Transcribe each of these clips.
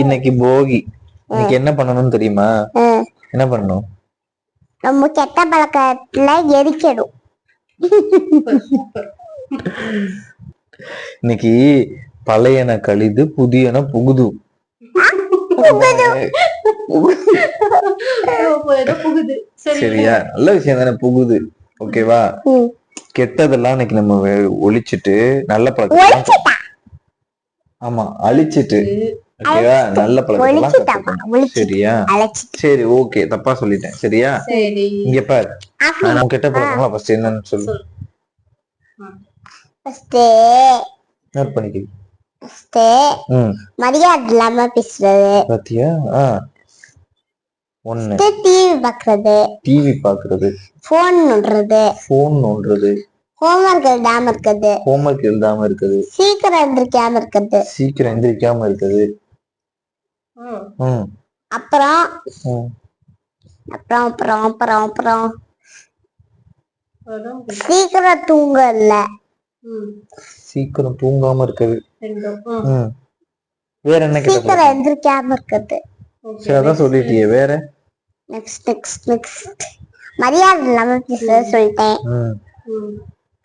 இன்னைக்கு போகி. இன்னைக்கு என்ன பண்ணணும்னு தெரியுமா? என்ன பண்ணணும்? நம்ம கெட்ட பழக்கத்துல எரிக்கணும். இன்னைக்கு பழையன கழிது புதியன புகுது. சரியா? நல்ல விஷயம் தானே புகுது. ஓகேவா? கெட்டதெல்லாம் இன்னைக்கு நம்ம ஒழிச்சிட்டு நல்ல பழக்கம். ஆமா, அழிச்சிட்டு. ஓகேவா? நல்ல பழக்கம். சரியா? சரி, ஓகே. தப்பா சொல்லிட்டேன். சரியா? இங்க பாரு, நான் கெட்ட பழக்கங்களா ஃபர்ஸ்ட் என்னன்னு சொல்லு. நோட் பண்ணிக்க. மரியாதை இல்லாம பேசுறது. பாத்தியா? ஒண்ணு டிவி பாக்குறது, போன் நோண்டுறது, ஹோம்வொர்க் எழுதாம இருக்குது, சீக்கிரம் எந்திரிக்காம இருக்குது. அப்புறம் சீக்கிரம் தூங்காம இருக்குது. வேற என்ன? சீக்கிரம் எந்திரிக்காம இருக்குது. சரி, அதான் சொல்லிட்டியே. வேற நெக்ஸ்ட் மரியாதை இல்லாம பேசுறது சொல்லிட்டேன்.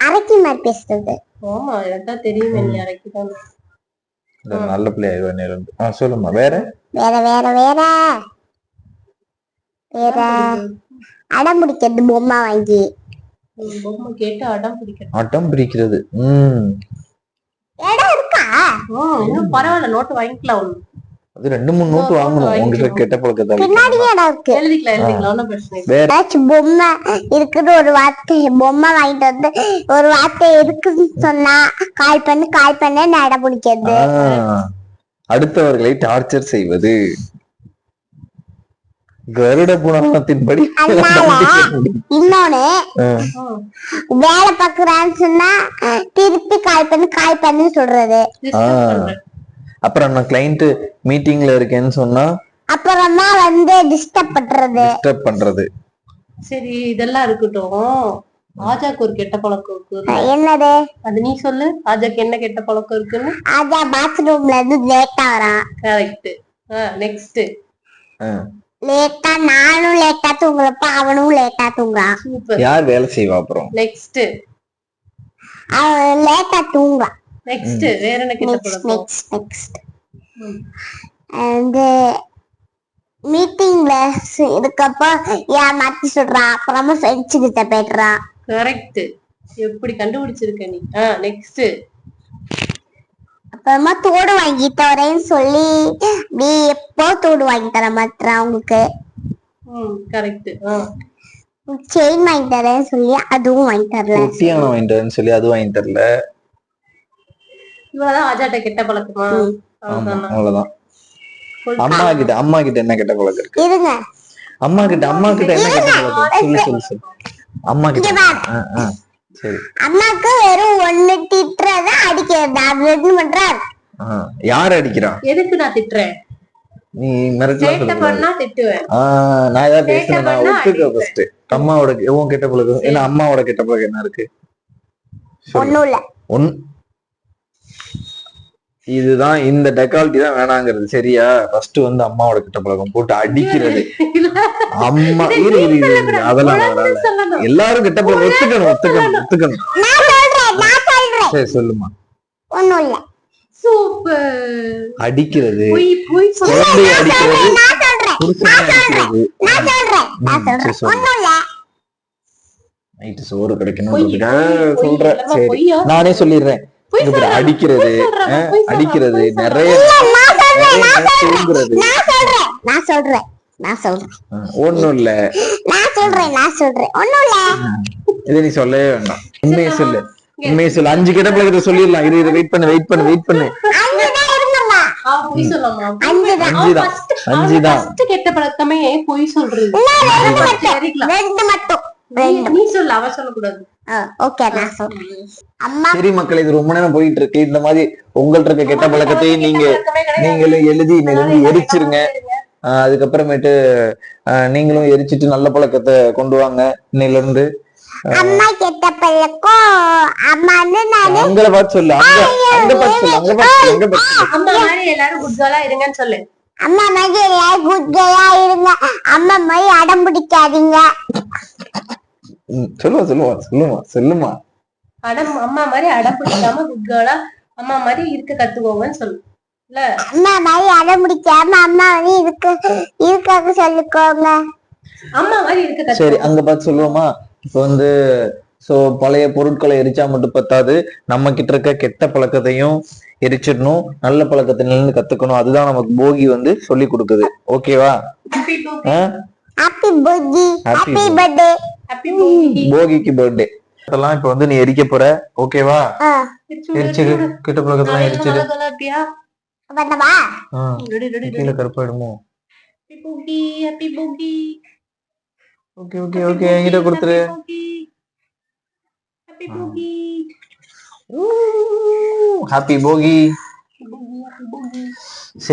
அரைக்கி மாதிரி பேசுறது. ஆமா, எனக்கு தெரியுமே நீ அரைக்கிதான். நல்ல பிள்ளையா சொல்லுமா. வேற வேற வேற வேற வேற அடம் பிடிக்கிறது. பொம்மை வாங்கி பொம்மை கேட்டு அடம் பிடிக்கிறது. இடம் இருக்கா? இன்னும் பரவாயில்ல, நோட்டு வாங்கிக்கலாம். ஒண்ணு அது 2-3 நோட்டு வாங்கணும். உங்ககிட்ட கெட்ட பழக்கத்தை பின்னாடியே இடம் இருக்கு. எழுதிக்கலாம். ஒன்னும் பிரச்சனை இல்லை. ஏதாச்சும் பொம்மை இருக்குன்னு ஒரு வார்த்தை, பொம்மை வாங்கிட்டு வந்து ஒரு வார்த்தை இருக்குன்னு சொன்னா கால் பண்ணு நான் இடம் பிடிக்கிறது. அடுத்தவர்களை டார்ச்சர் செய்வது. கருட புராணத்தின்படி. இன்னொன்னு, வேலை பாக்குறான்னு சொன்னா திருப்பி கால் பண்ணு சொல்றது. அப்புறம் நான் கிளையண்ட் மீட்டிங்ல இருக்கேன்னு சொன்னா அப்புறமா வந்து டிஸ்டர்ப் பண்றது. சரி, இதெல்லாம் இருக்கட்டும். ஆஜாக்கு ஒரு கெட்ட பழக்கம் இருக்கு. என்னது? அது நீ சொல்லு. ஆஜாக்கு என்ன கெட்ட பழக்கம் இருக்குன்னு? ஆஜா பாத்ரூம்ல இருந்து லேட்டா வரான். கரெக்ட். நெக்ஸ்ட், லேட்டா நானும் லேட்டா தூங்குறப்ப அவனும் லேட்டா தூங்குறான். யார் வேலை செய்வா? அப்புறம் நெக்ஸ்ட், அவன் லேட்டா தூங்குறான். நெக்ஸ்ட், வேற என்ன கெட்ட பழக்கம்? நெக்ஸ்ட் அந்த மீட்டிங்ல இருக்கப்ப மாத்தி சொல்றான். அப்புறமா ஃப்ரெண்ட்ஸ் கிட்ட போயிடுறான். கரெக்ட். எப்படி கண்டுபிடிச்சிருக்க நீ? நெக்ஸ்ட், அப்புறமா தோடு வாங்கி தரேன்னு சொல்லி நீ எப்போ தோடு வாங்கி தர மாட்டேன் அவங்களுக்கு. கரெக்ட். செயின் வாங்கி தரேன்னு சொல்லி அதுவும் வாங்கி தரல. வாங்கி தரேன்னு சொல்லி அதுவும் வாங்கி தரல. இவ்வளவுதான் ஆஜாட்ட கெட்ட பழக்கமா? அவ்வளவுதான். அம்மா கிட்ட என்ன கெட்ட பழக்கம் இருக்கு? இருங்க, அம்மா கிட்ட என்ன கெட்ட பழக்கம்? சொல்லு. அம்மா கிட்ட சரி. அம்மாக்கு வெறும் ஒண்ணு திட்டுறதா அடிக்கிறதா? அது என்ன பண்றார்? யார் அடிக்கிறா? எதுக்கு நான் திட்டுறேன்? நீ மிரட்டலா திட்டுவேன். நான் ஏதாவது பேசுறேன், நான் ஒத்துக்க ஃபர்ஸ்ட். அம்மாவோட உன் கெட்ட பழக்கம் என்ன? அம்மாவோட கெட்ட பழக்கம் என்ன இருக்கு? ஒண்ணும் இல்ல. இதுதான், இந்த டெக்காலிட்டி தான் வேணாங்கிறது. சரியா? ஃபர்ஸ்ட் வந்து அம்மாவோட கிட்ட பழக்கம் போட்டு அடிக்கிறது. அம்மா அதெல்லாம் எல்லாரும் கிட்ட பழக்கம் ஒத்துக்கணும். சரி, சொல்லுமா. ஒண்ணும் இல்ல. சூப்பர். அடிக்கிறது, குழந்தைய அடிக்கிறது, புருஷனை அடிக்கிறது. நைட்டு சோறு கிடைக்கணும்ன்றதுக்காக சொல்றேன். சரி, நானே சொல்லிடுறேன். அடிக்கிறது நிறைய ஒண்ணும் இல்ல. இதை நீ சொல்லவே வேண்டாம். உண்மையை சொல்லு. 5 கெட்ட பழக்கத்தை சொல்லிடலாம். இது வெயிட் பண்ணு. 5 தான். கெட்ட பழக்கமே பொய் சொல்றது. நீ சொல்ல, அவ சொல்லக்கூடாது. சரி மக்கள், இது ரொம்ப நேரம் போயிட்டு இருக்கு. இந்த மாதிரி உங்கள்ட்ட இருக்க கெட்ட பழக்கத்தையும் நீங்களும் எழுதி எரிச்சிருங்க. அதுக்கப்புறமேட்டு நீங்களும் எரிச்சிட்டு நல்ல பழக்கத்தை கொண்டு வாங்க. இன்னையில இருந்து அம்மா கெட்ட பழக்கம் அங்க பார்த்து சொல்லு. அங்க பார்த்து சொல்லு. அம்மா மாதிரி எல்லாரும் குட் கேர்லா இருங்கன்னு சொல்லு. அம்மா மாதிரி குட்டையா இருங்க. அம்மா மாதிரி அடம் பிடிக்காதீங்க. சொல்லுமா. அம்மா மாதிரி அடம் பிடிக்காம குட் கேர்ளா அம்மா மாதிரி இருக்க கத்துக்கோங்கன்னு சொல்லு. இல்ல அம்மா மாதிரி அடம் பிடிக்காம அம்மா மாதிரி இருக்க சொல்லிக்கோங்க. அம்மா மாதிரி இருக்க சரி, அங்க பார்த்து சொல்லுவோமா? இப்ப வந்து பழைய பொருட்களை எரிச்சா மட்டும் பத்தாது, நம்ம கிட்ட இருக்க கெட்ட பழக்கத்தையும் எரிச்சிடணும், நல்ல பழக்கத்துல இருந்து கத்துக்கணும். அதுதான் நமக்கு போகி வந்து சொல்லி கொடுக்குது. ஓகேவா? ஹாப்பி போகி, ஹாப்பி பர்த்டே, ஹாப்பி போகி. போகிக்கு பர்த்டே. அதெல்லாம் இப்ப வந்து நீ எரிக்க போற. ஓகேவா? எரிச்சிடு, கெட்ட பழக்கத்தெல்லாம் எரிச்சிடு. பண்ணவா? கீழே கருப்பாயிடுமோ? ஹாப்பி போகி, ஹாப்பி போகி. ஓகே ஓகே ஓகே, என்கிட்ட கொடுத்துரு. ஹாப்பி போகி, ஹாப்பி போகி. ஹாப்பி போகி.